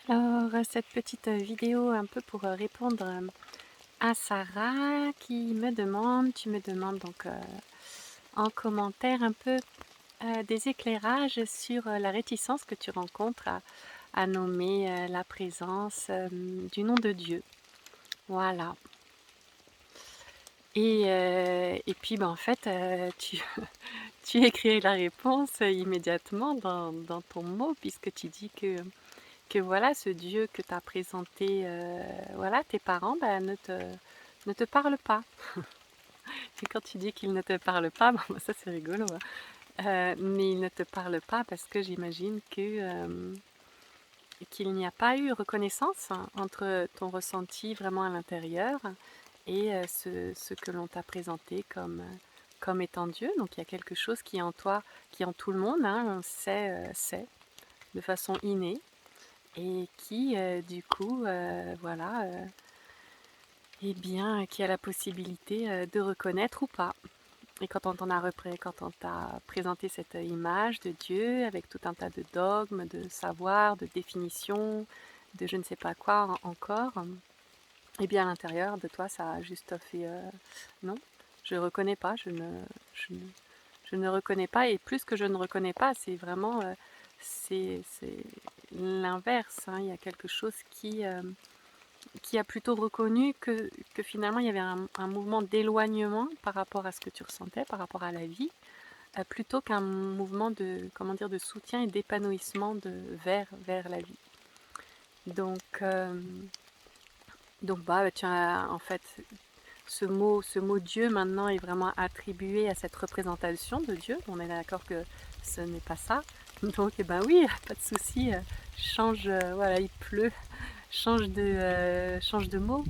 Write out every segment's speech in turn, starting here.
Alors, cette petite vidéo un peu pour répondre à Sarah qui me demande, tu me demandes donc en commentaire un peu des éclairages sur la réticence que tu rencontres à nommer la présence du nom de Dieu. Voilà. Et puis en fait, tu écris la réponse immédiatement dans ton mot puisque tu dis que voilà, ce Dieu que t'as présenté, voilà, tes parents, bah, ne te parle pas. Et quand tu dis qu'il ne te parle pas, bon, ça c'est rigolo, hein. Mais il ne te parle pas parce que j'imagine qu'il n'y a pas eu reconnaissance entre ton ressenti vraiment à l'intérieur et ce que l'on t'a présenté comme étant Dieu. Donc il y a quelque chose qui est en toi, qui est en tout le monde, hein, on sait de façon innée et qui du coup voilà eh bien qui a la possibilité de reconnaître ou pas. Et quand on t'a présenté cette image de Dieu avec tout un tas de dogmes, de savoirs, de définitions, de je ne sais pas quoi encore, et bien à l'intérieur de toi ça a juste fait non, je reconnais pas, je ne, je ne reconnais pas, et plus que je ne reconnais pas, c'est vraiment c'est l'inverse, hein. Il y a quelque chose qui a plutôt reconnu que finalement il y avait un mouvement d'éloignement par rapport à ce que tu ressentais, par rapport à la vie, plutôt qu'un mouvement de, comment dire, de soutien et d'épanouissement vers la vie. Donc, bah, tu as en fait ce mot Dieu maintenant est vraiment attribué à cette représentation de Dieu. On est d'accord que ce n'est pas ça. Donc, eh ben oui, pas de souci. Change, voilà, il pleut. Change de mot.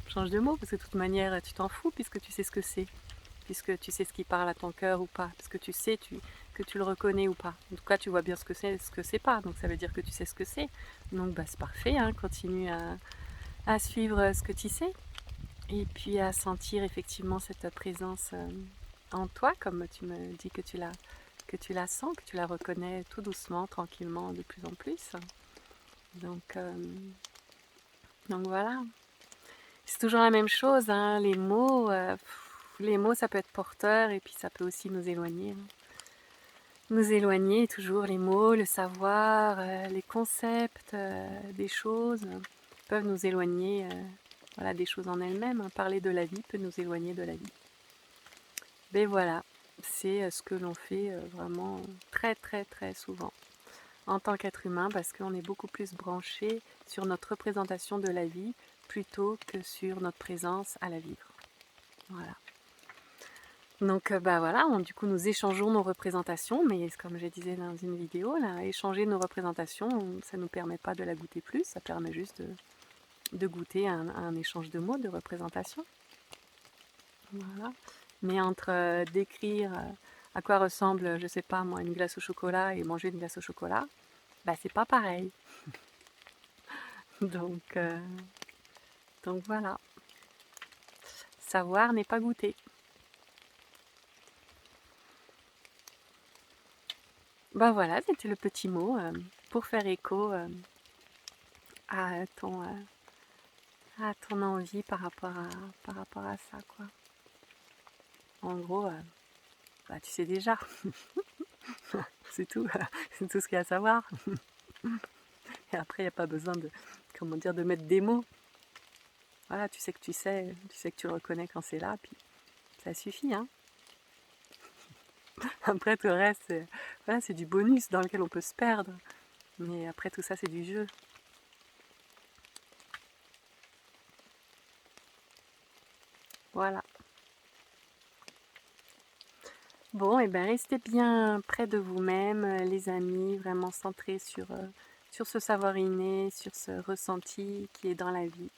Change de mot, parce que de toute manière, tu t'en fous puisque tu sais ce que c'est. Puisque tu sais ce qui parle à ton cœur ou pas. Parce que tu sais que tu le reconnais ou pas. En tout cas, tu vois bien ce que c'est pas. Donc ça veut dire que tu sais ce que c'est. Donc bah, c'est parfait, hein, continue à suivre ce que tu sais. Et puis à sentir effectivement cette présence en toi, comme tu me dis que tu la sens, que tu la reconnais tout doucement, tranquillement, de plus en plus. Donc, euh, donc voilà. C'est toujours la même chose, hein, les mots ça peut être porteur et puis ça peut aussi nous éloigner. Nous éloigner toujours, les mots, le savoir, les concepts des choses peuvent nous éloigner voilà, des choses en elles-mêmes, hein. Parler de la vie peut nous éloigner de la vie. Mais voilà, c'est ce que l'on fait vraiment très très très souvent en tant qu'être humain, parce qu'on est beaucoup plus branché sur notre représentation de la vie plutôt que sur notre présence à la vivre. Voilà. Donc bah voilà, du coup nous échangeons nos représentations, mais comme je disais dans une vidéo, là, échanger nos représentations, ça ne nous permet pas de la goûter plus, ça permet juste de goûter un échange de mots, de représentation. Voilà. Mais entre décrire à quoi ressemble, je sais pas moi, une glace au chocolat et manger une glace au chocolat, bah c'est pas pareil. Donc, euh, donc voilà, savoir n'est pas goûter. Bah voilà, c'était le petit mot pour faire écho à à ton envie par rapport à ça, quoi. En gros, bah, tu sais déjà, c'est tout, c'est tout ce qu'il y a à savoir. Et après, il n'y a pas besoin de, comment dire, de mettre des mots. Voilà, tu sais que tu le reconnais quand c'est là, puis ça suffit, hein. Après, tout le reste, voilà, c'est du bonus dans lequel on peut se perdre. Mais après, tout ça, c'est du jeu. Voilà. Bon, et bien restez bien près de vous-même, les amis, vraiment centrés sur ce savoir inné, sur ce ressenti qui est dans la vie,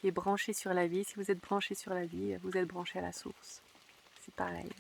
qui est branché sur la vie. Si vous êtes branché sur la vie, vous êtes branché à la source. C'est pareil.